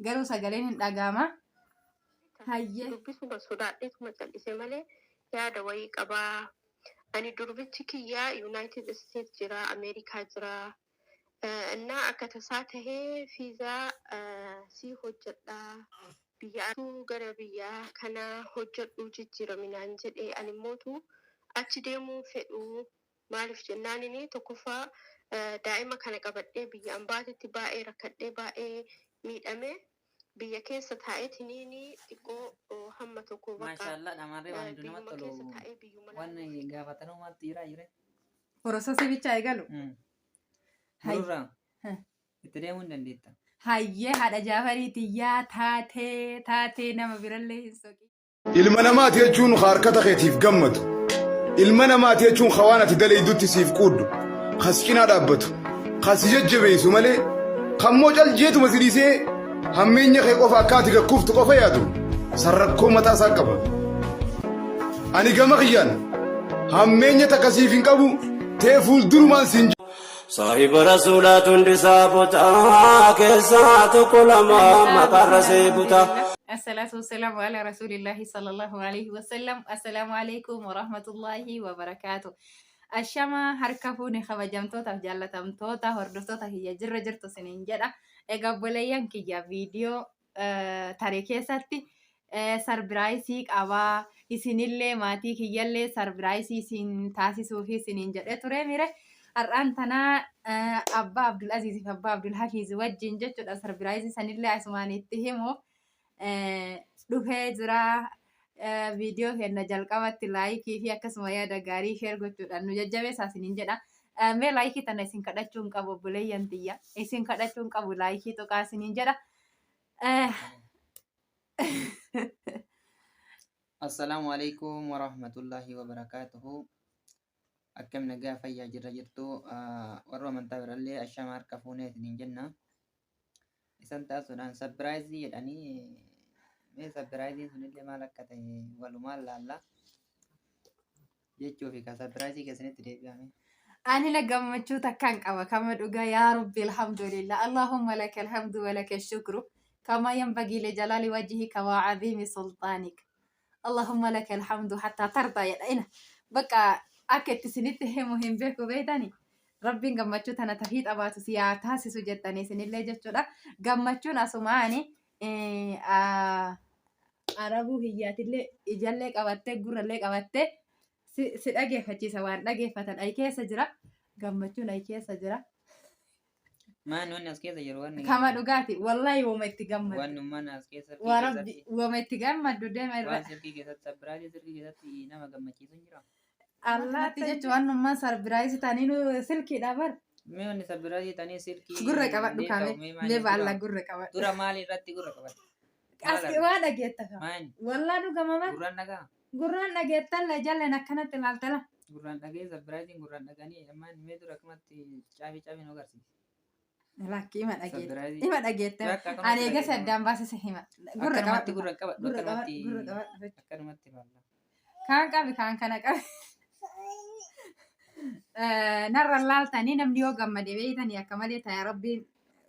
garuu sagaleen hin dhaga'ama. Hayyee. Dubbisuma sodaadheetuma cal'ise malee yaada wayii qabaa. Ani durbichi kiyyaa United States jira, Ameerikaa jira. እና አከተሳተሄ ፊዛ ሲሆጀዳ ቢያቱ ገረብያ ከና ሆጀዱ ጅጅረሚናን ጀዴ አኒሞቱ አቺ ደሙ ፌዱ ማሊፍ ጀናኒኒ ተኩፋ ዳኢማ ከነ ቀበዴ ቢያ አምባቲቲ ባኤ ረከዴ ባኤ ሚደሜ ቢያ ኬሰ ታኤቲኒኒ ጢቆ ሀመ ተኮ በቃ ማሻአላ ዳማሬ ዋንዱ ነመጥሎ ዋን ጋፋተነው ማጥይራ ይረ ፕሮሰስ ብቻ አይገሉ Murra. Itti deemuu hin dandeetta. Hayyee haadha Jaafariitiyyaa taatee nama birallee hin soqi. Ilma namaati jechuun harkata keetiif gammadu. Ilma namaati jechuun hawaan ati dalaydutti siif quuddu. Kas cinaa dhaabbatu. Kas jajjabeessu malee kammoo caljeetuma sidiisee hammeenya kee qofa akka ati gakkuftu qofa yaadu sarrakkoo mataa isaa qaba. Ani gama kiyyaan hammeenya takka siif hin qabu ta'e fuuldurumaan siin صاحب رسولات دسابوتا كيسات كلما مقر سيبوتا. الصلاة والسلام على رسول الله صلى الله عليه وسلم. السلام عليكم ورحمة الله وبركاته. الشما هركفوني خبجمتوتا جالتمتوتا هردوتوتا هي جرتو سنين جدا اقبليان كيا فيديو تاريكي ساتي سربرايسيك أوا isinillee maatii kiyyallee sarviraayisii isin taasisuu fi isiniin jedhee ture mire har'aan tanaa abbaa Abdul Aziz fi abbaa Abdul Hafiz wajjin jechuudha sarviraayisii sanillee asumaanitti himuuf dhufee jira. Viidiyoo kenna jalqabatti laayikii fi akkasuma yaada gaarii sheer gochuudhaan nu jajjabeessaa isiniin jedha. Mee laayikii tana isin kadhachuu hin qabu obboleeyyan tiyya isin kadhachuu hin qabu laayikii tuqaa isiniin jedha. Assalamu alaikum warahmatullahi wabarakatuhu. Akkam nagaa fayyaa jirra jirtu warra amantaa birallee ashama harka fuunee isiniin jenna. Isan taasisuudhaan sabiraayizii jedhanii mee sabiraayiziin sunillee maal akka ta'e walumaan laalla jechuufi ka sabiraayizii keessanitti deebi'ame. Ani la gammachuu takkaan qaba kama dhugaa yaa rabbi alhamdulillah allahumma laka alhamdu wa laka shukru kama yanbaghi li jalali wajhika wa azimi sultanik. اللهم لك الحمد حتى ترضى يا دينا بقى أكيد سنيت هم بيكو بيتاني ربي جمعتشو تنا تفيد أباتو سياتا سيسوجتاني سنين لجتشو دا جمعتشو ناسوماني عربو هيات اللي إجالك أباتة جورا لك أباتة سيدأجي فتشي سوان أجي فتن أي كيس جرا جمعتشو أي كيس جرا ما نونس كيس جرواني كما دوغاتي والله يوم يتجمد وانو ما ناس كيس وربي يوم يتجمد دودم وان سيركي كيس سبرايز سيركي كيس نما جمعتشي سنجرا الله تيجي توانو ما سربرايز تانينو سلكي دابر مي وني سبرايز تاني سيركي غره قبا دكامي لي بالله غره قبا ترى مالي راتي غره قبا اسكي وادا جيتك مان والله دو كما غران نغا لا جل نكنت لالتلا غران نغا سبرايز غران نغاني امان مي دو ركمتي چابي نو غرسي لكن ما أجيت ما أجيت أنا جالس أدام بس سهيمة غرة قبا كان كبي نرى الله تاني نم يوغا مدبي تاني أكمل يا ربي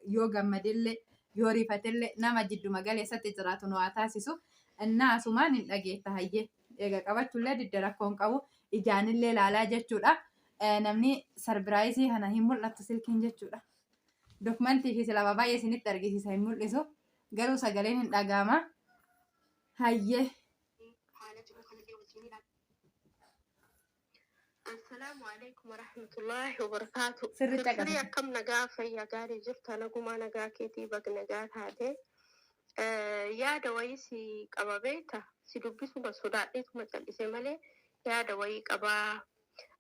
يوغا مدلة يوري فتلة نما جدو مجال ستجرات واتاسسو الناس ما نلاقي تهيه إذا كبرت لي الدركون كابو إجاني الليل على جتشورا نمني سربرايزي هنا هم لا تسلكين جتشورا دوكمنتي في سلابا باي سنت ترجي ساي مولسو غيرو سغلين دغاما هايه. السلام عليكم ورحمة الله وبركاته. سري كم نجا في جاري جرت أنا كم أنا جا كتي بق نجات هذه يا دويسي كما بيتا سيدوبيسو بسوداتي ثم تلسي مالي يا دوي كبا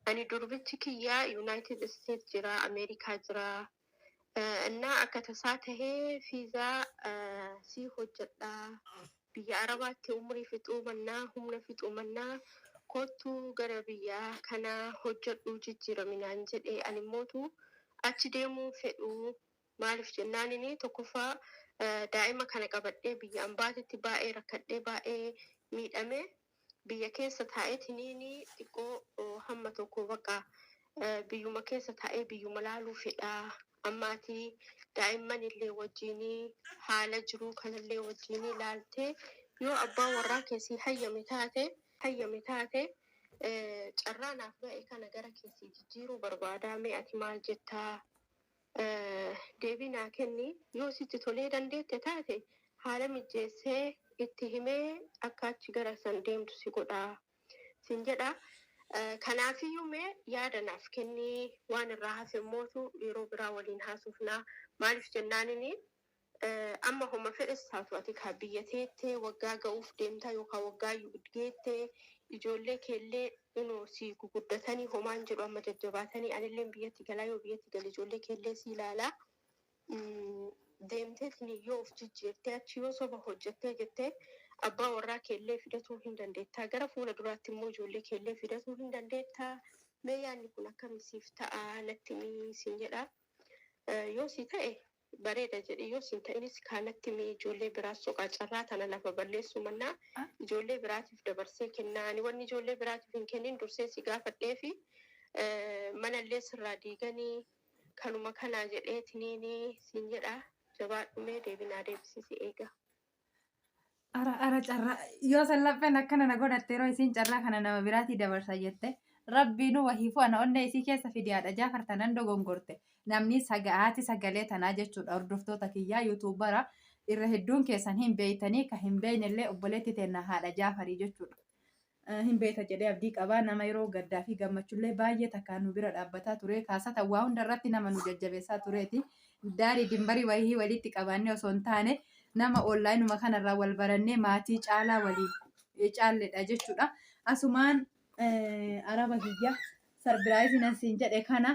أني دربتك يا يونايتد ستيتس جرا أمريكا جرا እና አከተሳተሄ ፊዛ ሲሆጀዳ ብያ አረባቲ ኡምሪ ፍጡመና ሁምነ ፍጡመና ኮቱ ገረብያ ከና ሆጀዱ ጅጅረሚናን ጀዴ አኒሞቱ አቺ ደሙ ፌዱ ማሊፍ ጀናኒኒ ተኩፋ ዳኢማ ከነ ቀበዴ ብያ አምባቲቲ ባኤ ረከዴ ባኤ ሚደሜ ብያ ኬሰ ታኤቲኒኒ ጢቆ ሀመ ተኮ በቃ ብዩመ ኬሰ ታኤ ብዩመ ላሉ ፌዳ አማቲ daa'imman illee wajjinii haala jiruu kanallee wajjinii ilaaltee yoo abbaa warraa keessii hayyame taate carraa naaf ga'e kana gara keessii jijjiiruu barbaadaa mee ati maal jettaa deebii naa kenni yoo sitti tolee dandeette taate haala mijeessee itti himee akka achi gara san deemtu si godhaa sin jedha. Kanaafiyyuu mee yaada naaf kenni waan irraa hafe mootu yeroo biraa waliin haasofnaa maaliif jennaanini amma homa fedhes taatu ati kaa biyya teettee waggaa ga'uuf deemtaa yookaan waggaa geettee ijoollee keellee si guguddatanii homaan jedhu amma jajjabaatanii anillee biyyatti galaa yoo biyyatti gal ijoollee keellee si ilaalaa deemteetni yoo of jijjiirtee achi yoo soba hojjettee jettee abbaa warraa keellee fidatuu hin dandeettaa gara fuula duraatti immoo ijoollee keellee fidatuu hin dandeettaa mee yaadni kun akkamisiif ta'a natti siin jedha yoo si ta'e bareeda jedhi yoo siin ta'inis kaanatti mee ijoollee biraas soqaa carraa tana lafa balleessu mannaa ijoollee biraatiif dabarsee kennaani wanni ijoollee biraatiif hin kennin dursee si gaafadhee fi manallee sirraa diiganii kanuma kanaa jedheetiniini siin jedha jabaadhumee deebinaa deebisisi eega. Ara carraa yoo sallapheen akkana na godhatte yeroo isiin carraa kana nama biraatii dabarsa jette rabbiinu wahiifu ana onnee isii keessa fidiyaadha jaafartanan dogongorte namni haati sagalee tanaa jechuudha hordoftoota kiyyaa yuutuubara irra hedduun keessan hin beeytanii ka hin beeynellee obboleetti teenna haadha jaafarii jechuudha hin beeyta jedhee abdii qabaa nama yeroo gaddaa fi gammachullee baay'ee takkaan nu bira dhaabbataa ture kaasata waa hundarratti nama nu jajjabeessaa tureeti daarii dimbarii wayii walitti qabaannee osoo hin taane nama onlaayinuma kanarraa wal barannee maatii caalaa waliin caalledha jechuudha. Asumaan araba kiyya sarbiraayisiin siin jedhe kana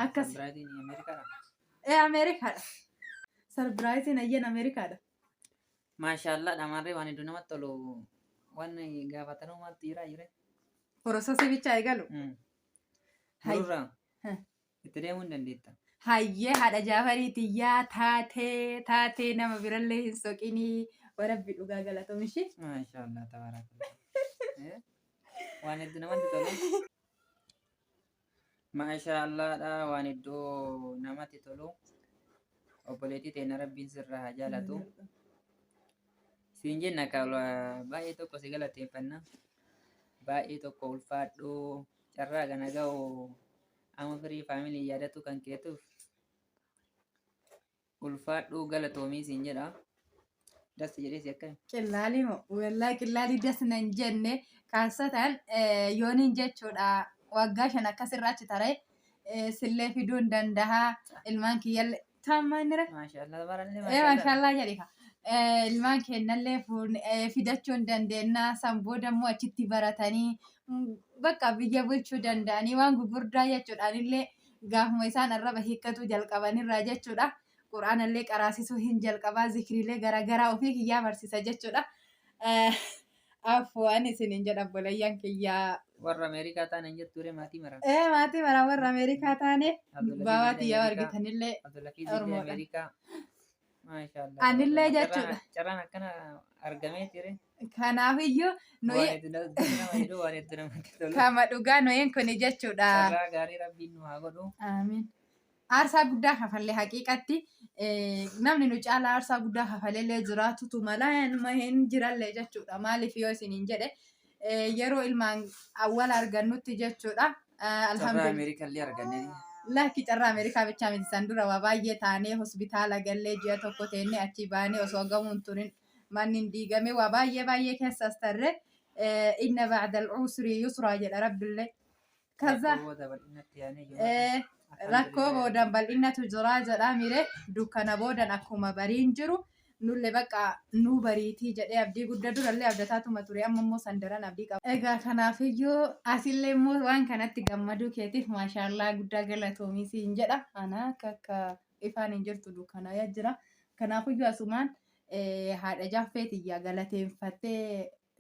akkas Ameerikaadha. Sarbiraayisiin ayyan Ameerikaadha. Maashaallah dhamarree waan hedduu namatti tolu waan gaafatanuu maaltu jira. Horosoosi bichaa eegalu. Dururraa itti deemuu hin dandeetta. Hayyee haadha jaafariitiyyaa taatee nama birallee hin soqinii warabbi dhugaa galatoomishii. Maashaallah tabaarakallah. Waan hedduu namatti tolu. Maashaallah waan hedduu namatti tolu. Obboleettii teenya rabbiin sirraa haa jaalatu. Siin jenna baay'ee tokko si galateeffanna. Baay'ee tokko ulfaadhu carraa kana ga'u amma firii faamilii yaadatu kan keetuuf ulfaadhu galatoomii siin jedha. Das jedhee si akkami? Qillaalii moo wallaahi qillaalii das nan jenne kaasatan yooniin jechuudha waggaa 5 akkasirraa achi taree sillee fiduu hin danda'a ilmaan kiyyallee taamaanire. Maashaallah barallee maashaallah jedhika. Ilmaan kennallee fidachuu hin dandeenya san booda immoo achitti baratanii bakka biyya bulchuu danda'anii waan gurguddaa jechuudhaan illee gaafuma isaan arraba hiikkatu jalqabanirraa jechuudha. Quraanallee qaraasisuu hin jalqabaa zikriilee garaagaraa ofii kiyyaa barsiisa jechuudha. Afwaan isiniin jedha obboleeyyan kiyyaa. Warra Ameerikaa taane hin jetture maatii mara. Maatii mara warra Ameerikaa taane baawaatii yoo argitanillee Ameerikaa. Maashaallah. Anillee jechuudha. Carraan akkana argamee ture. Kanaafiyyuu kama dhugaa nuyin kun jechuudha. Carraa gaarii rabbiin nu haa godhu. Amiin. Aarsaa guddaa kafalle haqiiqatti namni nu caalaa aarsaa guddaa kafalellee jiraatutu malaa nama hin jirallee jechuudha. Maaliif yoo isiniin jedhe yeroo ilmaan awwal argannutti jechuudha. Carraa Ameerikallee arganne. Lakki carraa Ameerikaa bichaa miti san dura waa baay'ee taanee hospitaala gallee ji'a tokko teennee achi baanee osoo gamuun turin manni diigame waa baay'ee keessas tarre inna ba'da al-usri yusraa jedha rabbillee. Kaza rakkoo boodan bal'innatu jiraa jedhaa mire dukkana boodan akkuma bariin jiru nulle bakka nu bariitii jedhee abdii guddaa durallee abdataatuma ture amma immoo sandaran abdii qaba. Egaa kanaafiyyuu asillee immoo waan kanatti gammaduu keetiif maashaallah guddaa galatoomii siin jedha. Ana akka ifaan hin jirtu dukkanaa jira. Kanaafiyyuu asumaan haadha jaaffeetiyyaa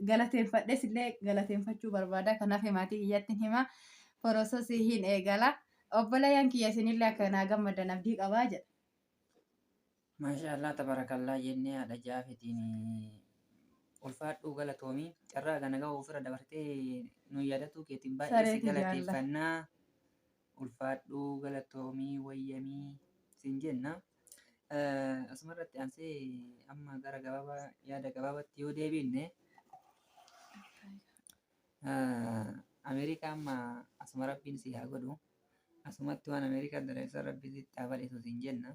galateeffadhes illee galateeffachuu barbaada. Kanaaf maatii kiyyatti hima forososii hin eegala. Obboleeyyan kiyya isinillee akkanaa gammadan abdii qabaa jedha. Maashaallah tabarakallah jennee haadha jaafetiin ulfaadhuu galatoomii carraa kana ga'u ofirra dabartee nu yaadatu keetiin baay'ee si galateeffannaa ulfaadhuu galatoomii wayyamii siin jenna. asumarratti ansee amma gara gabaabaa yaada gabaabaatti yoo deebinne Amerikaa amma asuma rabbiin si haa godhu asumatti waan Amerikaa dareessa rabbi sitti haa bal'isu siin jenna.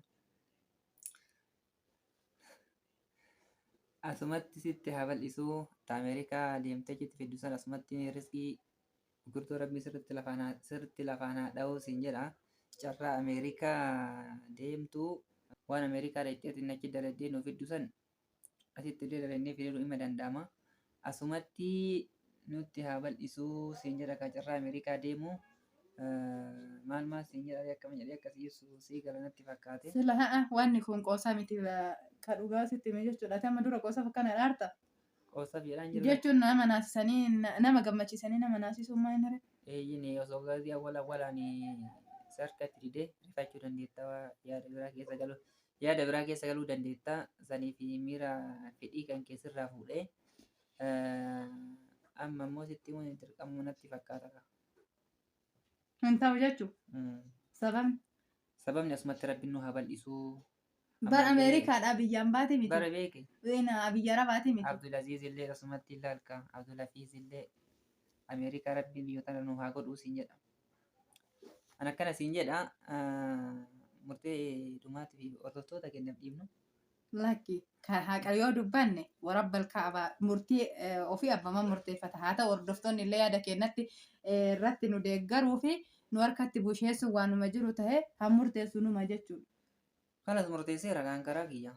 Asumatti sitti haa bal'isu ta Amerikaa deemtee jitti fiddu san asumatti riskii gurgurtuu rabbi sirritti lafaan haa dha'u siin jedha. Carraa Amerikaa deemtu waan Amerikaa dheedheetiin achi daladdee nuuf fiddu san asitti illee dalannee fiduu dhimma danda'ama. Asumatti nutti haa bal'isu siin jedha ka carraa Amerikaa deemu maal siin jedha akkama jedhee akkasii sii galanatti fakkaate. Sila wanni kun qoosaa miti ka dhugaa sitti hime jechuudha. Amma dura qoosaaf akkana dhaarta. Qoosaaf jedhaan jirra. Jechuun nama naasisanii nama gammachiisanii nama naasisummaa hin hare. Eeyyini osoo gaazii awwalaan sarkatti didee rifachuu dandeetta yaada biraa keessa galuu dandeetta sanii fi miira fedhii kan keessirraa fuudhee amma immoo sitti immoo dirqamuu natti fakkaata. Hin ta'u jechuun sababni asumatti rabbiin nu haa bal'isuu. Bara Ameerikaadhaa biyyaan baate miti. Bara beeke. Biyya rabaate miti. Abdulaziz illee asumatti ilaalka Abdulafiz illee Ameerikaa rabbiin biyyoota nu haa godhuu siin jedha. An akkana siin jedha murtee dhumaatii fi hordoftoota kennaaf dhiibnu. Lakki haqa yoo dubbanne warabbal kaabaa murtii ofii abbamaa murteeffata. Haa ta'u hordoftoonni illee yaada kennatti irratti nu deeggaruu fi nu harkatti busheessuun waanuma jiru ta'ee han murteessu numa jechuudha. Kanas murteesseera kan karaa kiyya.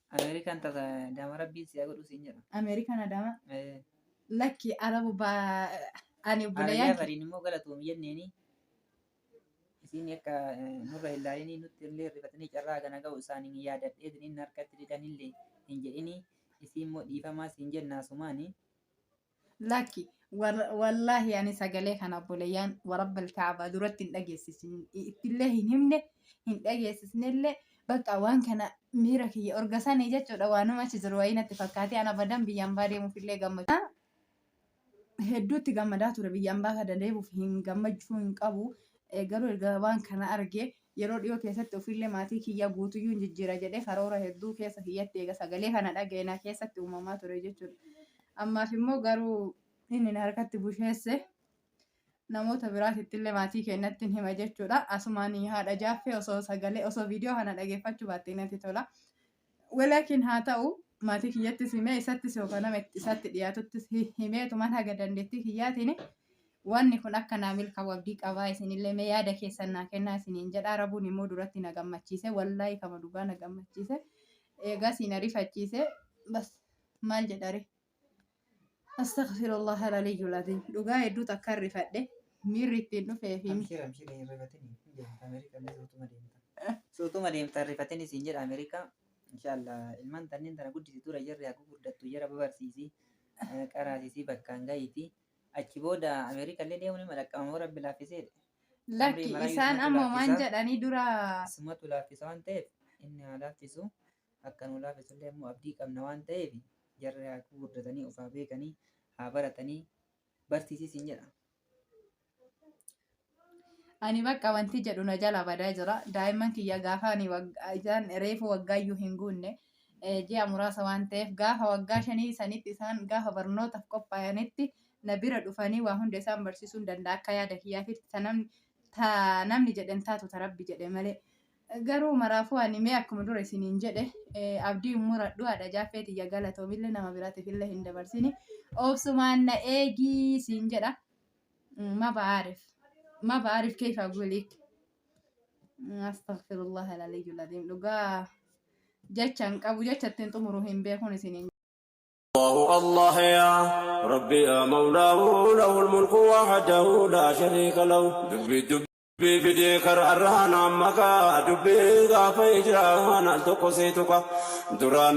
Ameerikaan tasa daama rabbiin siyaa godhuu siin jedha. Ameerikaan adaama. Lakki arabu ani bulayaan. Arabiyaa bariin immoo galatoom jenneeni. Isin akka nurra hin laalinii nutti illee rifatanii carraa kana ga'u isaanii yaadadhee inni harkatti didanillee hin jedhini isin immoo dhiifamaa siin jennaa sumaani. Lakki wallaahi ani sagalee kana bulayaan warabbal kaabaa duratti hin dhageessisin ittillee hin himne hin dhageessisnellee bakka waan kana miira kiyya orgasanii jechuudha waanuma achi jiru wayii natti fakkaate ana badan biyyaan baa deemuufillee gammachuu. Hedduutti gammadaa ture biyyaan baa kana deemuuf hin gammachuu hin qabu. Garuu erga waan kana argee yeroo dhiyoo keessatti ofillee maatii kiyya guutuyyuu hin jijjiira jedhee karoora hedduu keessa kiyyatti eega sagalee kana dhageenyaa keessatti uumamaa ture jechuudha. Ammaaf immoo garuu inni harkatti busheesse namoota biraatitti illee maatii keenyatti hima jechuudha. Asumaan haadha jaaffee osoo sagalee osoo viidiyoo kana dhageeffachuu baattee natti tola. Walakin haa ta'u maatii kiyyattis himee isattis yookaan nama isatti dhiyaatuttis himeetumaan haga dandeettii kiyyaatiin wanni kun akka naa milkaa'u abdii qabaa isinillee mee yaada keessan naa kennaa isiniin jedha. Arabuun immoo duratti na gammachiise wallaahi kama dhugaa na gammachiise eegaa siin ariifachiise bas maal jedhare astaghfirullah alaliyyul azim dhugaa hedduu takka rifadhe miirri ittiin dhufee fi sootuma deemta rifatanii siin jedha Ameerikaa inshallah ilmaan tanneen tana guddisituu jirri haa gurguddattu jara babarsiisii qaraasisii bakkaan gahiiti. Achi booda Ameerikaa illee deemuun madaqamaa rabbi laaffiseedha. Lakki isaan ammoo maan jedhanii dura. Sumatu laaffisa waan ta'eef inni haa laaffisu akka nu laaffisu illee immoo abdii qabna waan ta'eef jarri haa gurguddatanii ofaa beekanii haa baratanii barsiisii siin jedha. Ani bakka wanti jedhu na jala badaa jira. Daa'imman kiyya gaafa ani isaan reefu waggaayyuu hin guunne ji'a muraasa waan ta'eef gaafa waggaa 5 sanitti isaan gaafa barnootaaf qophaa'anitti na bira dhufanii waa hunda isaan barsiisuu danda'a akka yaada kiyyaatitti namni jedhan taatu tarabbi jedhe malee garuu maraafuu ani mee akkuma dura isiniin jedhe abdii muradhu haadha jaaffeeti iyya galatoomillee nama biraatiif illee hin dabarsini obsumaan na eegii siin jedha ma ba'aariif keefa guliik astaghfirullah alaliyyul azim dhugaa jecha hin qabu jecha ittiin xumuru hin beekun isiniin الله يا ربي يا مولاه له الملك وحده لا شريك له دبي دبي بديك الرهان عمك دبي غافي جرانا تقصيتك دران